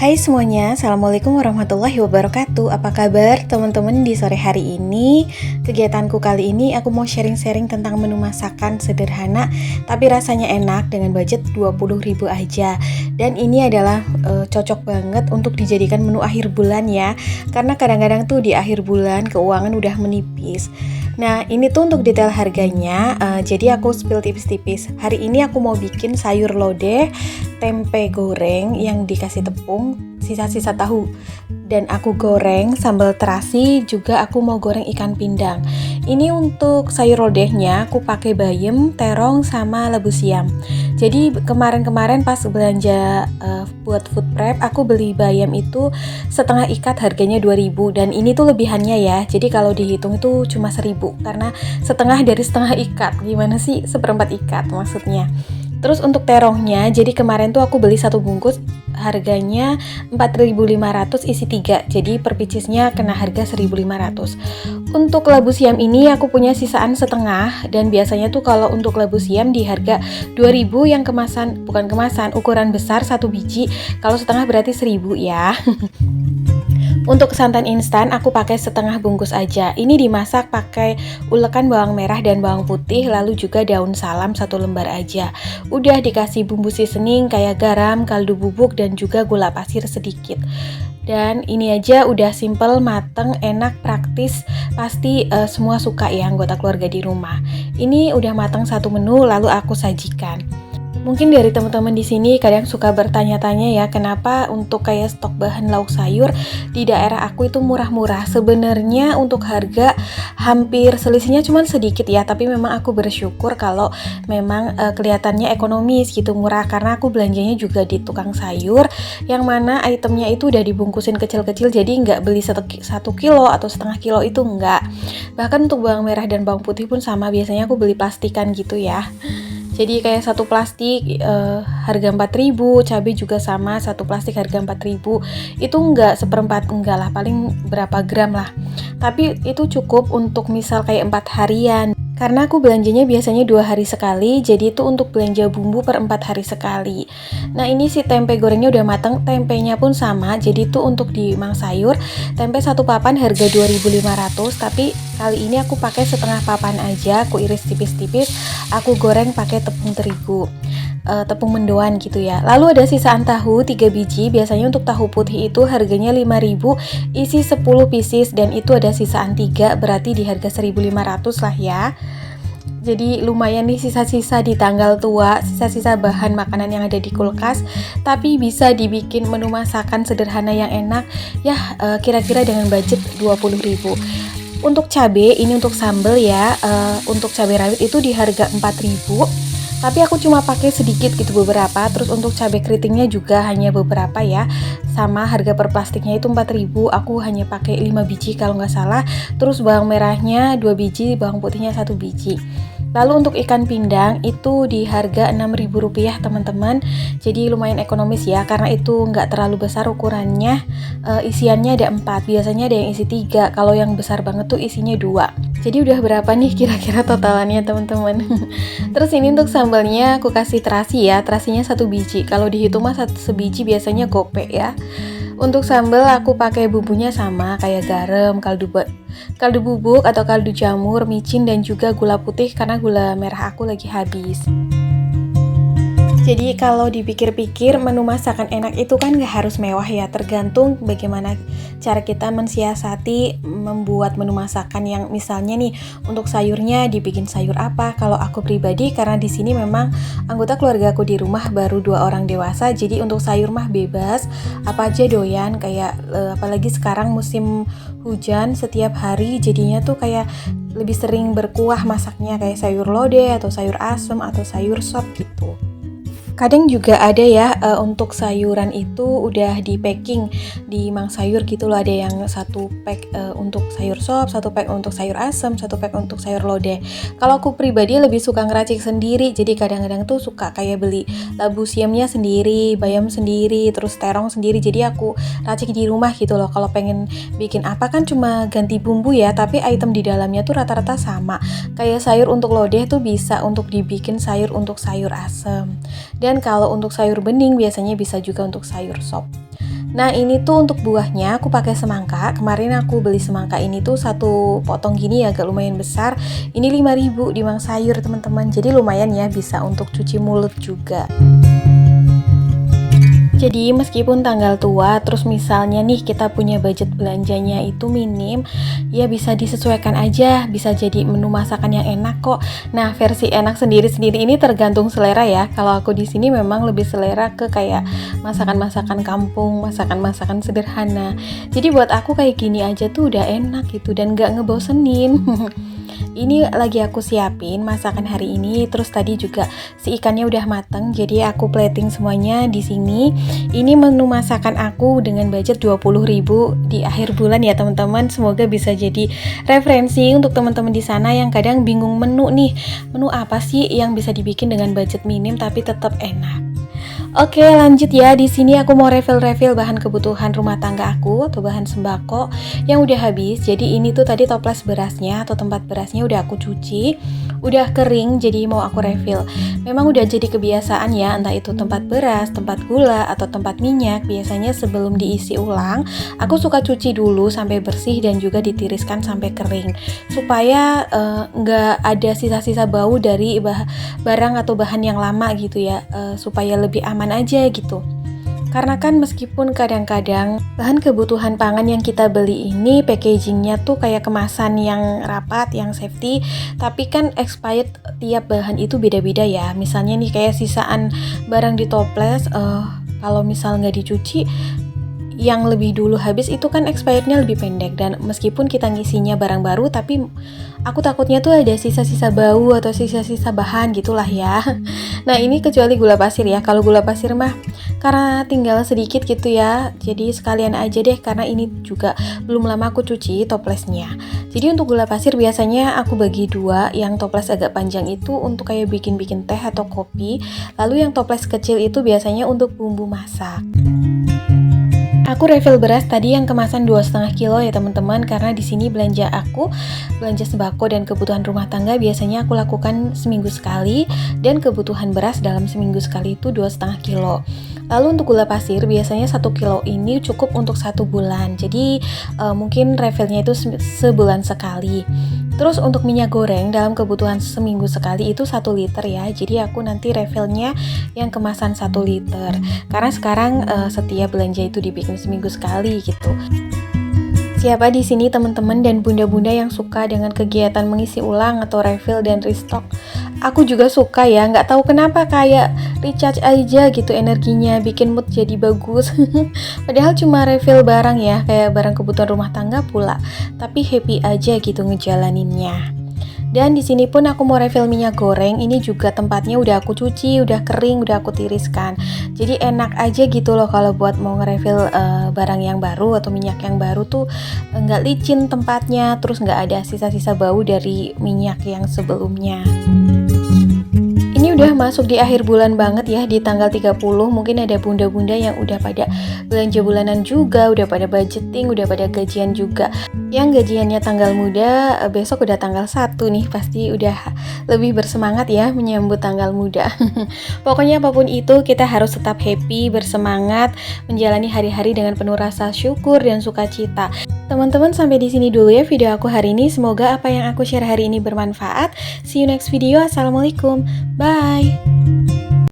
Hai semuanya, Assalamualaikum warahmatullahi wabarakatuh. Apa kabar teman-teman di sore hari ini? Kegiatanku kali ini aku mau sharing-sharing tentang menu masakan sederhana tapi rasanya enak dengan budget 20.000 aja. Dan ini adalah cocok banget untuk dijadikan menu akhir bulan ya. Karena kadang-kadang tuh di akhir bulan keuangan udah menipis. Nah ini tuh untuk detail harganya, jadi aku spill tipis-tipis. Hari ini aku mau bikin sayur lodeh, tempe goreng yang dikasih tepung, sisa-sisa tahu. Dan aku goreng sambal terasi, juga aku mau goreng ikan pindang. Ini untuk sayur lodehnya aku pakai bayam, terong, sama labu siam. Jadi kemarin-kemarin pas belanja buat food prep, aku beli bayam itu setengah ikat harganya 2.000 dan ini tuh lebihannya ya. Jadi kalau dihitung itu cuma 1.000 karena setengah dari setengah ikat. Gimana sih seperempat ikat maksudnya. Terus untuk terongnya, jadi kemarin tuh aku beli satu bungkus harganya 4.500 isi 3. Jadi per piecesnya kena harga 1.500. Untuk labu siam ini aku punya sisaan setengah dan biasanya tuh kalau untuk labu siam di harga 2.000 yang kemasan, bukan kemasan, ukuran besar 1 biji. Kalau setengah berarti 1.000 ya. Untuk santan instan aku pakai setengah bungkus aja. Ini dimasak pakai ulekan bawang merah dan bawang putih, lalu juga daun salam 1 lembar aja. Udah dikasih bumbu seasoning kayak garam, kaldu bubuk, dan juga gula pasir sedikit. Dan ini aja udah simple, mateng, enak, praktis. Pasti semua suka ya anggota keluarga di rumah. Ini udah mateng satu menu, lalu aku sajikan. Mungkin dari teman-teman di sini kadang suka bertanya-tanya ya, kenapa untuk kayak stok bahan lauk sayur di daerah aku itu murah-murah. Sebenarnya untuk harga hampir selisihnya cuma sedikit ya, tapi memang aku bersyukur kalau memang kelihatannya ekonomis gitu, murah, karena aku belanjanya juga di tukang sayur yang mana itemnya itu udah dibungkusin kecil-kecil, jadi nggak beli 1 kilo atau setengah kilo, itu enggak. Bahkan untuk bawang merah dan bawang putih pun sama, biasanya aku beli plastikan gitu ya. Jadi kayak satu plastik harga 4.000, cabai juga sama, satu plastik harga 4.000. Itu enggak seperempat, enggak lah, paling berapa gram lah. Tapi itu cukup untuk misal kayak 4 harian. Karena aku belanjanya biasanya 2 hari sekali, jadi itu untuk belanja bumbu per 4 hari sekali. Nah ini si tempe gorengnya udah mateng, tempenya pun sama, jadi itu untuk di mang sayur, tempe 1 papan harga 2.500, tapi kali ini aku pakai setengah papan aja, aku iris tipis-tipis, aku goreng pakai tepung terigu, tepung mendoan gitu ya. Lalu ada sisaan tahu 3 biji, biasanya untuk tahu putih itu harganya 5.000, isi 10 pieces, dan itu ada sisaan 3, berarti di harga 1.500 lah ya. Jadi lumayan nih sisa-sisa di tanggal tua, sisa-sisa bahan makanan yang ada di kulkas, tapi bisa dibikin menu masakan sederhana yang enak ya, kira-kira dengan budget 20.000. Untuk cabai, ini untuk sambal ya, untuk cabai rawit itu di harga 4.000, tapi aku cuma pakai sedikit gitu beberapa. Terus untuk cabai keritingnya juga hanya beberapa ya, sama harga per plastiknya itu 4.000, aku hanya pakai 5 biji kalau nggak salah. Terus bawang merahnya 2 biji, bawang putihnya 1 biji. Lalu untuk ikan pindang itu di harga Rp6.000 teman-teman. Jadi lumayan ekonomis ya, karena itu nggak terlalu besar ukurannya. Isiannya ada 4, biasanya ada yang isi 3. Kalau yang besar banget tuh isinya 2. Jadi udah berapa nih kira-kira totalannya teman-teman. Terus ini untuk sambalnya aku kasih terasi ya, terasinya 1 biji. Kalau dihitung mah sebiji biasanya gope ya. Untuk sambal aku pakai bumbunya sama kayak garam, kaldu bubuk atau kaldu jamur, micin, dan juga gula putih karena gula merah aku lagi habis. Jadi kalau dipikir-pikir menu masakan enak itu kan gak harus mewah ya, tergantung bagaimana cara kita mensiasati membuat menu masakan. Yang misalnya nih untuk sayurnya dibikin sayur apa. Kalau aku pribadi, karena di sini memang anggota keluarga aku di rumah baru 2 orang dewasa, jadi untuk sayur mah bebas, apa aja doyan. Kayak apalagi sekarang musim hujan setiap hari, jadinya tuh kayak lebih sering berkuah masaknya, kayak sayur lodeh atau sayur asem atau sayur sop gitu. Kadang juga ada ya untuk sayuran itu udah di packing di mang sayur gitu loh, ada yang 1 pack untuk sayur sop, 1 pack untuk sayur asem, 1 pack untuk sayur lodeh. Kalau aku pribadi lebih suka ngeracik sendiri, jadi kadang-kadang tuh suka kayak beli labu siamnya sendiri, bayam sendiri, terus terong sendiri, jadi aku racik di rumah gitu loh. Kalau pengen bikin apa kan cuma ganti bumbu ya, tapi item di dalamnya tuh rata-rata sama. Kayak sayur untuk lodeh tuh bisa untuk dibikin sayur untuk sayur asem. Dan kalau untuk sayur bening biasanya bisa juga untuk sayur sop. Nah ini tuh untuk buahnya aku pakai semangka. Kemarin aku beli semangka ini tuh satu potong gini ya, agak lumayan besar. Ini 5.000 di Mang Sayur teman-teman. Jadi lumayan ya, bisa untuk cuci mulut juga. Jadi meskipun tanggal tua, terus misalnya nih kita punya budget belanjanya itu minim, ya bisa disesuaikan aja, bisa jadi menu masakan yang enak kok. Nah, versi enak sendiri-sendiri ini tergantung selera ya. Kalau aku di sini memang lebih selera ke kayak masakan-masakan kampung, masakan-masakan sederhana. Jadi buat aku kayak gini aja tuh udah enak gitu dan gak ngebosenin. Ini lagi aku siapin masakan hari ini. Terus tadi juga si ikannya udah mateng, jadi aku plating semuanya di sini. Ini menu masakan aku dengan budget 20.000 di akhir bulan ya teman-teman. Semoga bisa jadi referensi untuk teman-teman di sana yang kadang bingung menu nih. Menu apa sih yang bisa dibikin dengan budget minim tapi tetap enak? Oke, lanjut ya. Di sini aku mau refill bahan kebutuhan rumah tangga aku atau bahan sembako yang udah habis. Jadi ini tuh tadi toples berasnya atau tempat berasnya udah aku cuci, udah kering, jadi mau aku refill. Memang udah jadi kebiasaan ya, entah itu tempat beras, tempat gula, atau tempat minyak. Biasanya sebelum diisi ulang, aku suka cuci dulu sampai bersih dan juga ditiriskan sampai kering, supaya nggak ada sisa-sisa bau dari barang atau bahan yang lama gitu ya, supaya lebih aman aja gitu. Karena kan meskipun kadang-kadang bahan kebutuhan pangan yang kita beli ini packagingnya tuh kayak kemasan yang rapat, yang safety, tapi kan expired tiap bahan itu beda-beda ya. Misalnya nih kayak sisaan barang di toples, kalau misal nggak dicuci, yang lebih dulu habis itu kan expirednya lebih pendek. Dan meskipun kita ngisinya barang baru, tapi aku takutnya tuh ada sisa-sisa bau atau sisa-sisa bahan gitulah ya. Nah ini kecuali gula pasir ya. Kalau gula pasir mah karena tinggal sedikit gitu ya, jadi sekalian aja deh, karena ini juga belum lama aku cuci toplesnya. Jadi untuk gula pasir biasanya aku bagi dua, yang toples agak panjang itu untuk kayak bikin-bikin teh atau kopi, lalu yang toples kecil itu biasanya untuk bumbu masak. Aku refill beras tadi yang kemasan 2,5 kilo ya teman-teman, karena di sini belanja sembako dan kebutuhan rumah tangga biasanya aku lakukan seminggu sekali, dan kebutuhan beras dalam seminggu sekali itu 2,5 kilo. Lalu untuk gula pasir biasanya 1 kilo ini cukup untuk 1 bulan, jadi mungkin refillnya itu sebulan sekali. Terus untuk minyak goreng dalam kebutuhan seminggu sekali itu 1 liter ya. Jadi aku nanti refillnya yang kemasan 1 liter. Karena sekarang setiap belanja itu dibikin seminggu sekali gitu. Siapa di sini teman-teman dan bunda-bunda yang suka dengan kegiatan mengisi ulang atau refill dan restock? Aku juga suka ya, nggak tahu kenapa kayak recharge aja gitu energinya, bikin mood jadi bagus. Padahal cuma refill barang ya, kayak barang kebutuhan rumah tangga pula, tapi happy aja gitu ngejalaninnya. Dan di sini pun aku mau refill minyak goreng. Ini juga tempatnya udah aku cuci, udah kering, udah aku tiriskan. Jadi enak aja gitu loh kalau buat mau nge-refill barang yang baru atau minyak yang baru tuh nggak licin tempatnya, terus nggak ada sisa-sisa bau dari minyak yang sebelumnya. Ini udah masuk di akhir bulan banget ya, di tanggal 30. Mungkin ada bunda-bunda yang udah pada belanja bulanan juga, udah pada budgeting, udah pada gajian juga. Yang gajiannya tanggal muda, besok udah tanggal 1 nih, pasti udah lebih bersemangat ya menyambut tanggal muda. Pokoknya apapun itu, kita harus tetap happy, bersemangat, menjalani hari-hari dengan penuh rasa syukur dan sukacita. Teman-teman, sampai di sini dulu ya video aku hari ini. Semoga apa yang aku share hari ini bermanfaat. See you next video. Assalamualaikum. Bye.